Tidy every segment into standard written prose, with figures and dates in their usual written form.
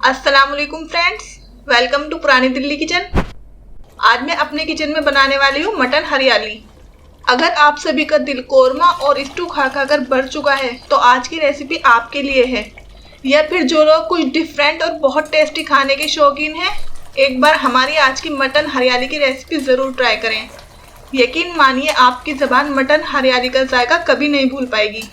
अस्सलाम वालेकुम friends, welcome to पुरानी दिल्ली किचन। आज मैं अपने किचन में बनाने वाली हूँ मटन हरियाली। अगर आप सभी का दिल कोरमा और स्टू खा कर भर चुका है तो आज की रेसिपी आपके लिए है। या फिर जो लोग कुछ डिफरेंट और बहुत टेस्टी खाने के शौकीन हैं, एक बार हमारी आज की मटन हरियाली की रेसिपी ज़रूर ट्राई करें। यकीन मानिए आपकी ज़बान मटन हरियाली का जायका कभी नहीं भूल पाएगी।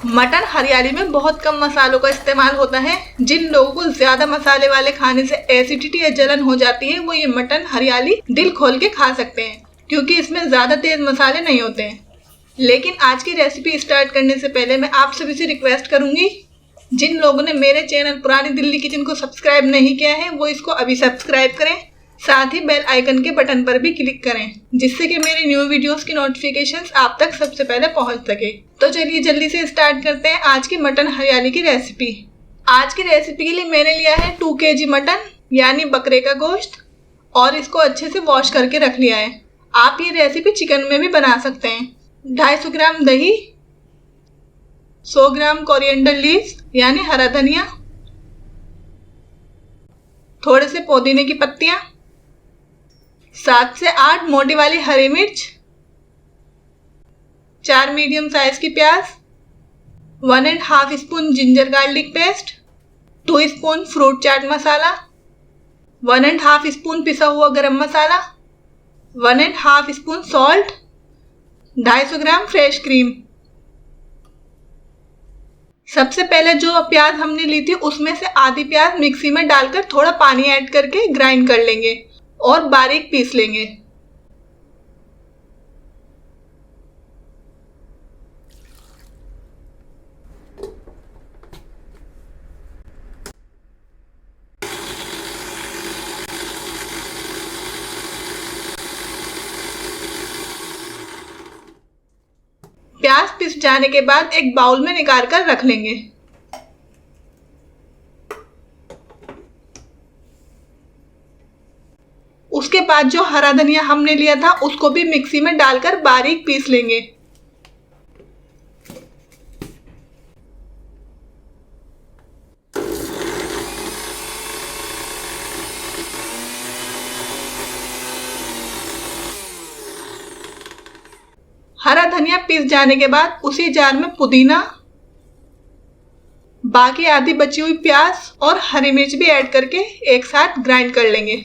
मटन हरियाली में बहुत कम मसालों का इस्तेमाल होता है। जिन लोगों को ज़्यादा मसाले वाले खाने से एसिडिटी या जलन हो जाती है, वो ये मटन हरियाली दिल खोल के खा सकते हैं, क्योंकि इसमें ज़्यादा तेज़ मसाले नहीं होते हैं। लेकिन आज की रेसिपी स्टार्ट करने से पहले मैं आप सभी से रिक्वेस्ट करूंगी, जिन लोगों ने मेरे चैनल पुरानी दिल्ली किचन को सब्सक्राइब नहीं किया है, वो इसको अभी सब्सक्राइब करें। साथ ही बेल आइकन के बटन पर भी क्लिक करें, जिससे कि मेरी न्यू वीडियोस की नोटिफिकेशंस आप तक सबसे पहले पहुंच सके। तो चलिए जल्दी से स्टार्ट करते हैं आज की मटन हरियाली की रेसिपी। आज की रेसिपी के लिए मैंने लिया है 2 kg मटन, यानी बकरे का गोश्त, और इसको अच्छे से वॉश करके रख लिया है। आप ये रेसिपी चिकन में भी बना सकते हैं। 250 ग्राम दही, 100 ग्राम कोरिएंडर लीव्स यानी हरा धनिया, थोड़े से पुदीने की पत्तियां, 7 से 8 मोटी वाली हरी मिर्च, 4 मीडियम साइज की प्याज, 1.5 spoon ginger garlic paste, 2 spoon fruit chaat masala, 1.5 spoon पिसा हुआ garam masala, 1.5 spoon salt, 250 gram fresh cream. सबसे पहले जो प्याज हमने ली थी उसमें से आधी प्याज मिक्सी में डालकर थोड़ा पानी ऐड करके ग्राइंड कर लेंगे और बारीक पीस लेंगे। प्याज पिस जाने के बाद एक बाउल में निकाल कर रख लेंगे। उसके बाद जो हरा धनिया हमने लिया था उसको भी मिक्सी में डालकर बारीक पीस लेंगे। हरा धनिया पीस जाने के बाद उसी जार में पुदीना, बाकी आधी बची हुई प्याज और हरी मिर्च भी ऐड करके एक साथ ग्राइंड कर लेंगे।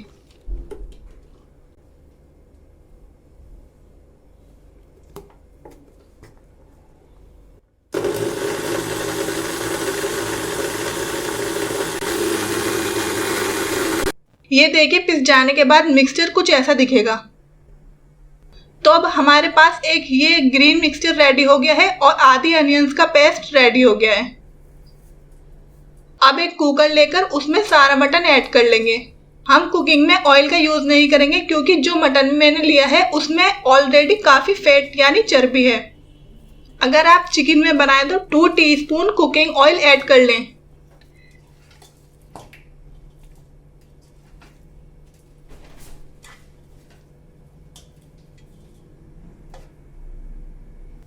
ये देखिए पिस जाने के बाद मिक्सचर कुछ ऐसा दिखेगा। तो अब हमारे पास एक ये ग्रीन मिक्सचर रेडी हो गया है और आधी अनियंस का पेस्ट रेडी हो गया है। अब एक कुकर लेकर उसमें सारा मटन ऐड कर लेंगे। हम कुकिंग में ऑयल का यूज नहीं करेंगे, क्योंकि जो मटन मैंने लिया है उसमें ऑलरेडी काफी फैट यानी चर्बी है। अगर आप चिकन में बनाएं तो 2 टीस्पून कुकिंग ऑयल ऐड कर लें।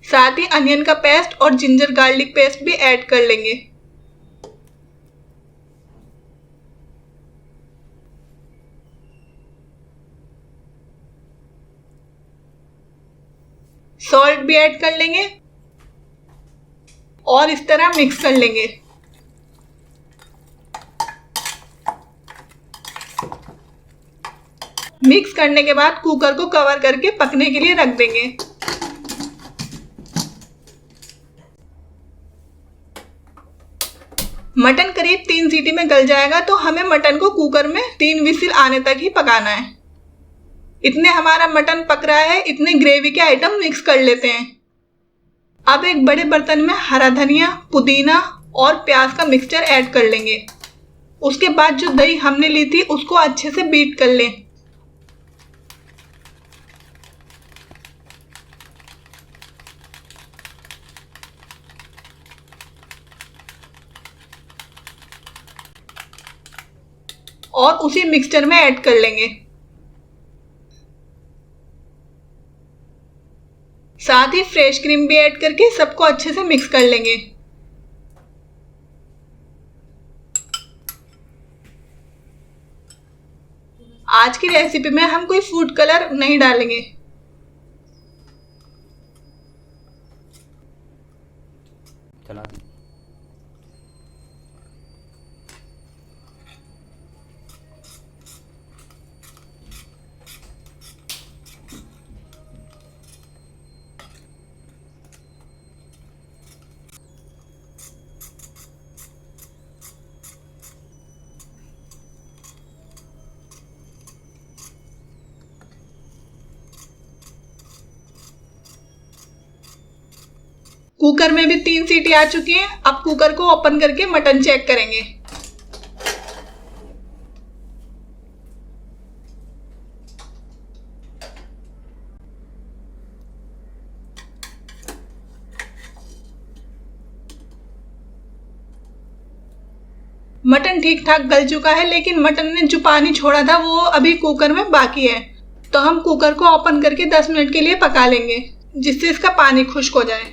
साथ ही अनियन का पेस्ट और जिंजर गार्लिक पेस्ट भी ऐड कर लेंगे। सॉल्ट भी ऐड कर लेंगे और इस तरह मिक्स कर लेंगे। मिक्स करने के बाद कुकर को कवर करके पकने के लिए रख देंगे। मटन करीब 3 सीटी में गल जाएगा, तो हमें मटन को कुकर में 3 विसिल आने तक ही पकाना है। इतने हमारा मटन पक रहा है, इतने ग्रेवी के आइटम मिक्स कर लेते हैं। अब एक बड़े बर्तन में हरा धनिया, पुदीना और प्याज का मिक्सचर ऐड कर लेंगे। उसके बाद जो दही हमने ली थी उसको अच्छे से बीट कर लें। और उसी मिक्सचर में ऐड कर लेंगे। साथ ही फ्रेश क्रीम भी ऐड करके सबको अच्छे से मिक्स कर लेंगे। आज की रेसिपी में हम कोई फूड कलर नहीं डालेंगे। चला दी। कुकर में भी 3 सीटी आ चुकी हैं। अब कुकर को ओपन करके मटन चेक करेंगे। मटन ठीक ठाक गल चुका है, लेकिन मटन ने जो पानी छोड़ा था वो अभी कुकर में बाकी है। तो हम कुकर को ओपन करके 10 मिनट के लिए पका लेंगे, जिससे इसका पानी खुश्क हो जाए।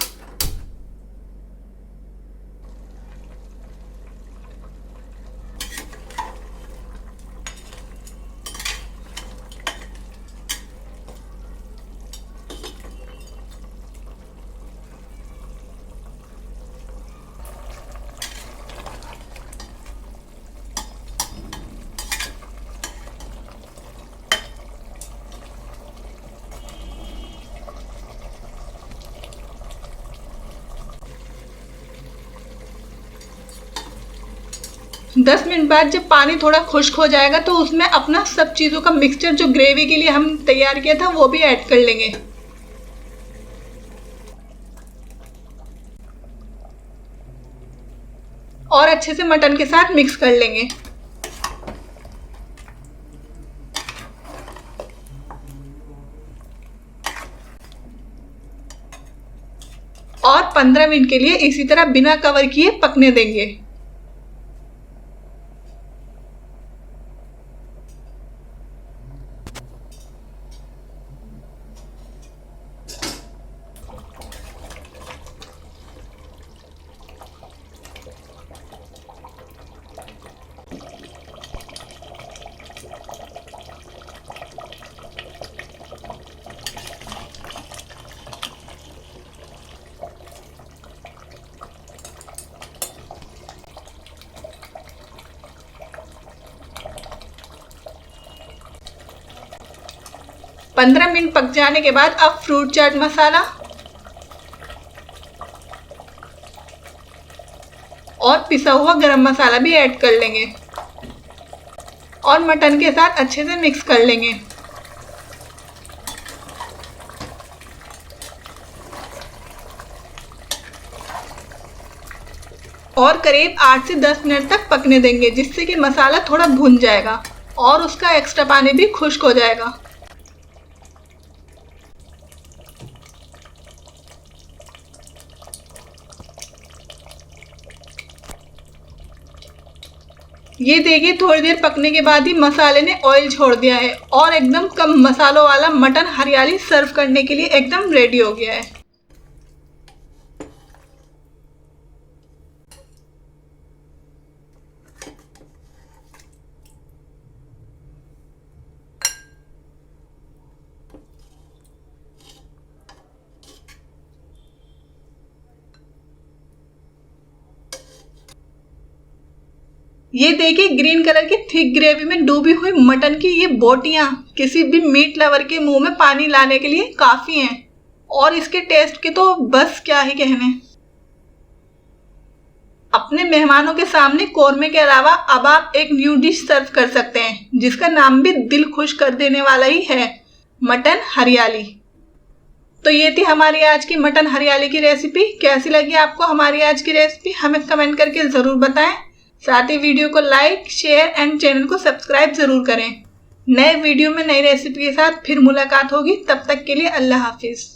दस मिनट बाद जब पानी थोड़ा खुश्क हो जाएगा तो उसमें अपना सब चीज़ों का मिक्सचर जो ग्रेवी के लिए हम तैयार किया था वो भी ऐड कर लेंगे। और अच्छे से मटन के साथ मिक्स कर लेंगे। और 15 मिनट के लिए इसी तरह बिना कवर किए पकने देंगे। पंद्रह मिनट पक जाने के बाद अब फ्रूट चाट मसाला और पिसा हुआ गरम मसाला भी ऐड कर लेंगे और मटन के साथ अच्छे से मिक्स कर लेंगे। और करीब 8 से 10 मिनट तक पकने देंगे, जिससे कि मसाला थोड़ा भुन जाएगा और उसका एक्स्ट्रा पानी भी खुश्क हो जाएगा। ये देखिए थोड़ी देर पकने के बाद ही मसाले ने ऑयल छोड़ दिया है और एकदम कम मसालों वाला मटन हरियाली सर्व करने के लिए एकदम रेडी हो गया है। ये देखिए ग्रीन कलर की थिक ग्रेवी में डूबी हुई मटन की ये बोटियां किसी भी मीट लवर के मुंह में पानी लाने के लिए काफी हैं और इसके टेस्ट के तो बस क्या ही कहने। अपने मेहमानों के सामने कोरमे के अलावा अब आप एक न्यू डिश सर्व कर सकते हैं, जिसका नाम भी दिल खुश कर देने वाला ही है, मटन हरियाली। तो ये थी हमारी आज की मटन हरियाली की रेसिपी। कैसी लगी आपको हमारी आज की रेसिपी हमें कमेंट करके ज़रूर बताएं। साथ ही वीडियो को लाइक, शेयर एंड चैनल को सब्सक्राइब ज़रूर करें। नए वीडियो में नई रेसिपी के साथ फिर मुलाकात होगी। तब तक के लिए अल्लाह हाफिज़।